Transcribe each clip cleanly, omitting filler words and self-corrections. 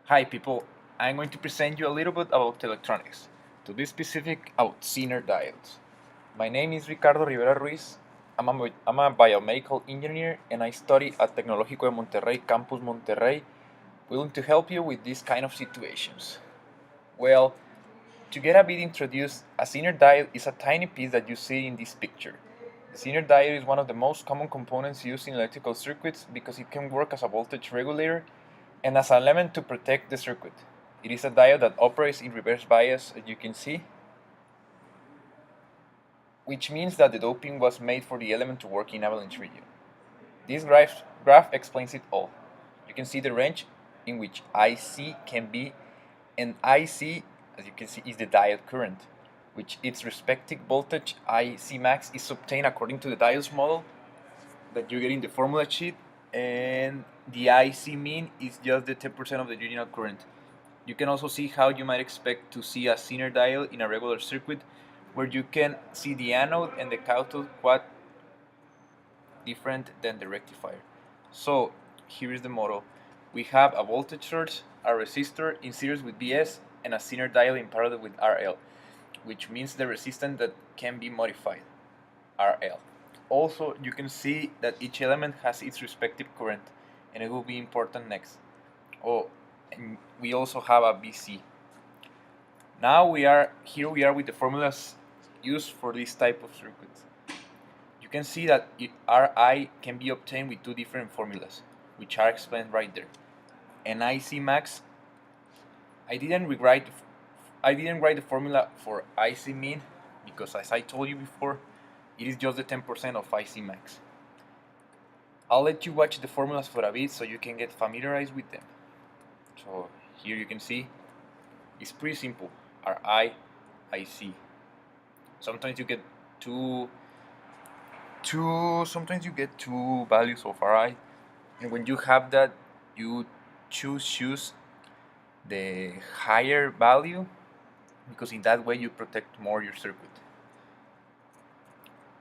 Hi people, I'm going to present you a little bit about electronics, to be specific about Zener Diodes. My name is Ricardo Rivera Ruiz. I'm a biomedical engineer and I study at Tecnológico de Monterrey, Campus Monterrey, willing to help you with these kind of situations. Well, to get a bit introduced, a Zener diode is a tiny piece that you see in this picture. The Zener diode is one of the most common components used in electrical circuits because it can work as a voltage regulator and as an element to protect the circuit. It is a diode that operates in reverse bias, as you can see, which means that the doping was made for the element to work in avalanche region. This graph explains it all. You can see the range in which IC can be, and IC, as you can see, is the diode current, which its respective voltage IC max is obtained according to the diode's model that you get in the formula sheet, and the IC mean is just the 10% of the original current. You can also see how you might expect to see a Zener diode in a regular circuit, where you can see the anode and the cathode quite different than the rectifier. So here is the model. We have a voltage source, a resistor in series with Vs, and a Zener diode in parallel with RL, which means the resistance that can be modified, RL. Also, you can see that each element has its respective current, and it will be important next. Oh, and we also have a VC. Now we are with the formulas used for this type of circuits. You can see that Ri can be obtained with two different formulas, which are explained right there. And IC max, I didn't write the formula for IC mean because, as I told you before, it is just the 10% of IC max. I'll let you watch the formulas for a bit so you can get familiarized with them. So here you can see it's pretty simple. Ri, IC. Sometimes you get sometimes you get two values of Ri, and when you have that, you choose the higher value because in that way you protect more your circuit.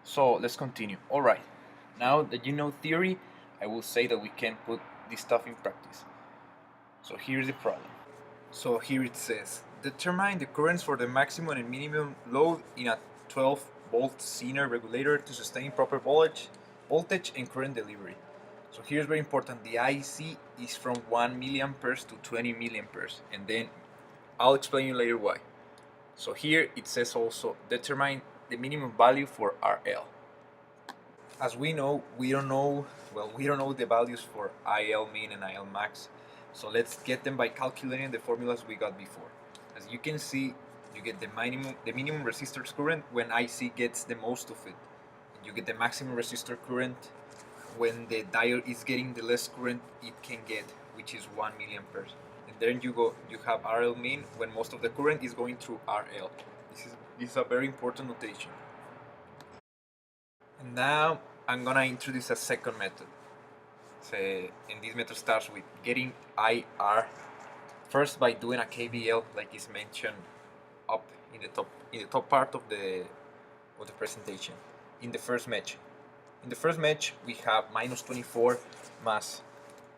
So let's continue. Alright, now that you know theory, I will say that we can put this stuff in practice. So here's the problem. So here it says, determine the currents for the maximum and minimum load in a 12-volt Zener regulator to sustain proper voltage and current delivery. So here's very important, the IC is from 1 milliamperes to 20 milliamperes, and then I'll explain you later why. So here it says also, determine the minimum value for RL. As we know, we don't know the values for IL min and IL max. So let's get them by calculating the formulas we got before. As you can see, you get the minimum resistor current when IC gets the most of it. You get the maximum resistor current when the diode is getting the less current it can get, which is 1 milliamperes. And then you have RL min when most of the current is going through RL. This is a very important notation. And now I'm gonna introduce a second method. And this method starts with getting IR first by doing a KVL, like is mentioned up in the top part of the presentation. In the first match, we have minus 24 mass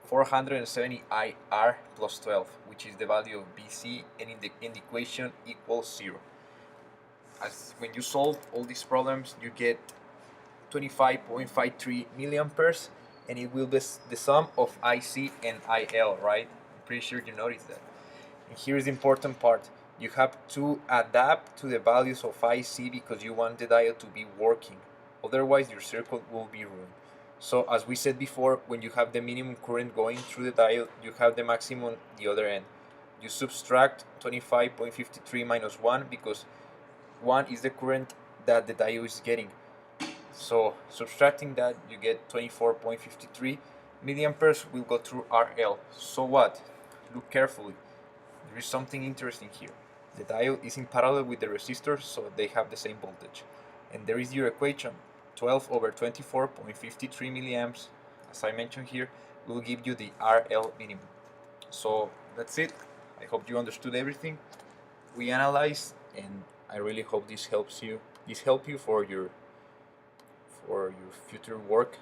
470 IR plus 12, which is the value of BC, and in the equation equals 0. As when you solve all these problems, you get 25.53 milliamperes, and it will be the sum of IC and IL, right? I'm pretty sure you noticed that. And here's the important part. You have to adapt to the values of IC because you want the diode to be working. Otherwise, your circuit will be ruined. So as we said before, when you have the minimum current going through the diode, you have the maximum the other end. You subtract 25.53 minus 1 because 1 is the current that the diode is getting. So subtracting that, you get 24.53 milliamperes will go through RL. So what? Look carefully. There is something interesting here. The diode is in parallel with the resistor, so they have the same voltage. And there is your equation. 12 over 24.53 milliamps, as I mentioned here, will give you the RL minimum. So that's it. I hope you understood everything we analyzed, and I really hope this helps you. This helps you for your future work.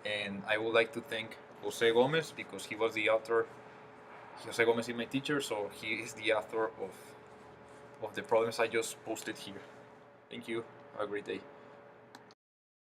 And I would like to thank Jose Gomez because he was the author Jose Gomez is my teacher, so he is the author of the problems I just posted here. Thank you. Have a great day.